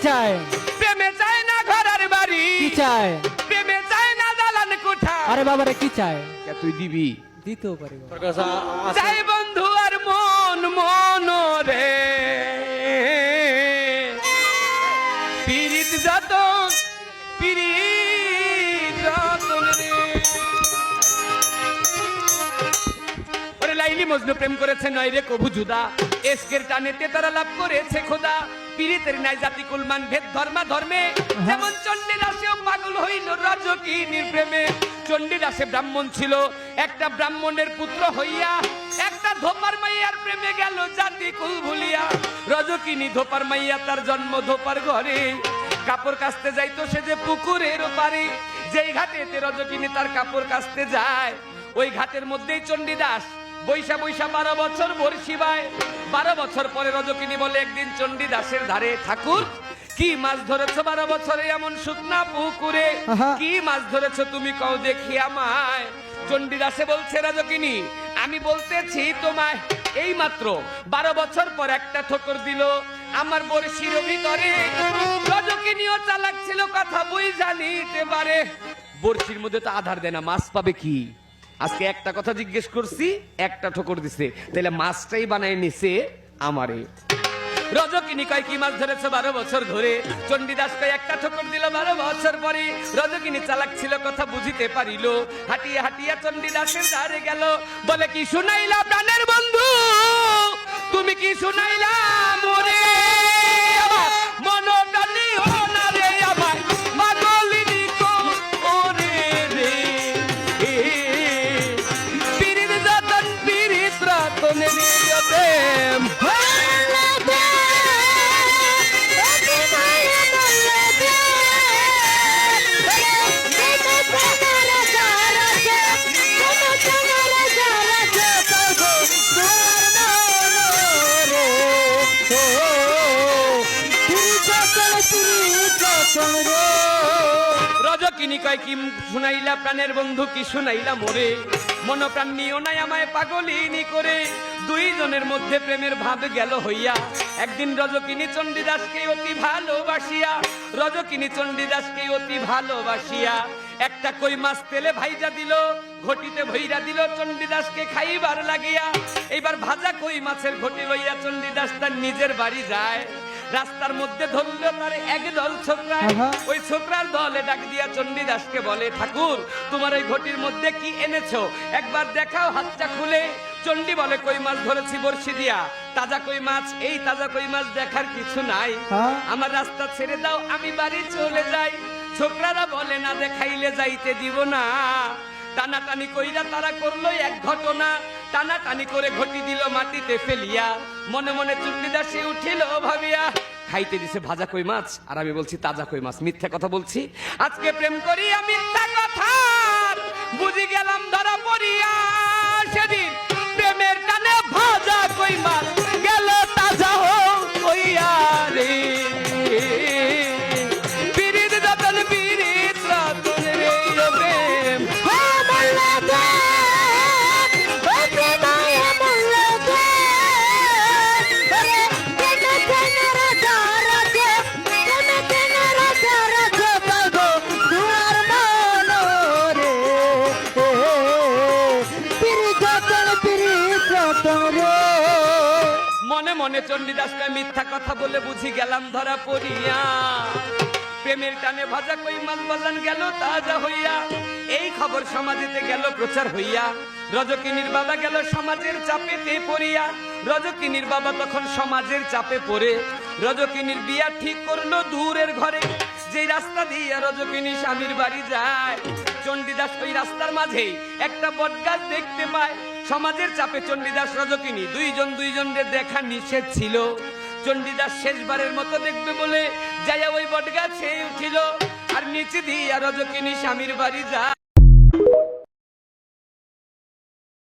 চায়? প্রেমে চায় না ঘর আর বাড়ি, কি চায়? প্রেমে চায় না দালান কোঠা। আরে বাবারে কি চায়? তুই দিবি? দিতেও পারি। চাই বন্ধু আর মন মন রে, পীড়িত যত পীড়িত যতন রে। ওরে লাইলি মজনু প্রেম করেছে নয় রে কবু জুদা, এসকের টানেতে তারা লাভ করেছে খোদা। পীড়িতের নাই জাতি কুলমান ভেদ ধর্মা ধর্মে, যেমন চণ্ডীদাসেও পাগল হইল রজকিনীর প্রেমে। চণ্ডীদাসে ব্রাহ্মণ ছিল, একটা ব্রাহ্মণের পুত্র হইয়া একটা ধোপার মাইয়ার প্রেমে গেল জাতি কুল ভুলিয়া। রজকিনী ধোপার মাইয়া, তার জন্ম ধোপার ঘরে। কাপড় কাচতে যাইতো সে যে পুকুরের পারে, যেই ঘাটেতে রজকিনী তার কাপড় কাচতে যায়, ওই ঘাটের মধ্যেই চণ্ডীদাস বৈশা বৈশা 12 বছর বর্ষি বায়। 12 বছর পরে রজকিনী বলে একদিন চণ্ডীদাসের ধারে, ঠাকুর কি মাছ ধরেছো 12 বছরে এমন শুকনা পুকুরে? কি মাছ ধরেছো তুমি কও দেখি আমায়। চণ্ডীদাসে বলছে, রজকিনী আমি বলতেছি তোমায়, এই মাত্র 12 বছর পর একটা ঠোকর দিল আমার বর্ষির ভিতরে। রজকিনীও চালাক ছিল, কথা বই জানিতে পারে। বর্ষির মধ্যে তো আধার দেয় না, মাছ পাবে কি? আজকে একটা কথা জিজ্ঞেস করছি, একটা ঠোকর দিছে, তাহলে মাছটাই বানায় নিছে আমারে। রজকিনী কয় কি মাছ ধরেছে 12 বছর ধরে? চণ্ডীদাস কয় একটা ঠোকর দিল 12 বছর পরে। রজকিনী চালাক ছিল, কথা বুঝিতে পারিল, হাঁটিয়া হাঁটিয়া চণ্ডীদাসের দ্বারে গেল। বলে কি শুনাইলা প্রাণের বন্ধু, তুমি কি শুনাইলা মোরে? মন প্রাণী ও না রে আমার মাগলিনী কো ওরে রে। পীড়িত যতন পীড়িত রতন রে প্রেম। রজকিনী কয় কি শুনাইলা প্রাণের বন্ধু, কি শুনাইলা মোরে? মন প্রাণ নিও নাই আমায় পাগলিনী করে। দুইজনের মধ্যে প্রেমের ভাব গেল হইয়া। একদিন রজকিনী চণ্ডীদাসকে অতি ভালোবাসিয়া, রজকিনী চণ্ডীদাসকে অতি ভালোবাসিয়া একটা কই মাছ তেলে ভাইজা দিল, ঘটিতে ভইরা দিল চণ্ডীদাসকে খাইবার লাগিয়া। এইবার ভাজা কই মাছের ঘটি লইয়া চণ্ডীদাস তার নিজের বাড়ি যায়। রাস্তার মধ্যে ধরল তার একদল ছোকরা, ওই ছোকরার দলে ডাক দিয়া চণ্ডীদাসকে বলে, ঠাকুর তোমার এই ঘটির মধ্যে কি এনেছো, একবার দেখাও হাতটা খুলে। চণ্ডী বলে, কই মাছ ধরেছি বর্ষি দিয়া, তাজা কই মাছ। এই তাজা কই মাছ দেখার কিছু নাই, আমার রাস্তা ছেড়ে দাও, আমি বাড়ি চলে যাই। ছোকরারা বলে, না দেখাইলে যাইতে দিব না। টানাটানি কইরা তারা করলো এক ঘটনা, টানাটানি করে ঘটি দিল মাটিতে ফেলিয়া। মনে মনে চণ্ডীদাসে উঠিল ভাবিয়া, খাইতে দিছে ভাজা কই মাছ আর আমি বলছি তাজা কই মাছ। মিথ্যা কথা বলছি, আজকে প্রেম করিয়া মিথ্যা কথা বুঝি গেলাম ধরা পড়িয়া। সেদিন প্রেমের টানে ভাজা কই মাছ গেল তাজা হইয়া রে। পীড়িত যতন পীড়িত রতন রে প্রেম। মনে মনে চণ্ডীদাসকে মিথ্যা কথা বলে বুঝি গেলাম ধরা পড়িয়া। প্রেমের টানে ভাজা কই মাছ বাজান গেল তাজা হইয়া। এই খবর সমাজেতে গেল প্রচার হইয়া। রজকিনীর বাবা গেল সমাজের চাপেতে পড়িয়া। রজকিনীর বাবা তখন সমাজের চাপে পড়ে রজকিনীর বিয়া ঠিক করলো দূরের ঘরে। যে রাস্তা দিয়ে রজকিনী স্বামীর বাড়ি যায়, চণ্ডীদাস ওই রাস্তার মাঝে একটা বটগাছ দেখতে পায়। সমাজের চাপে চণ্ডীদাস রজকিনী দুইজনের দেখা নিষেধ ছিল। চণ্ডীদাস শেষবারের মতো দেখবে বলে যাইয়া ওই বটগাছে উঠিল, আর নিচে দিয়া রজকিনী স্বামীর বাড়ি যায়।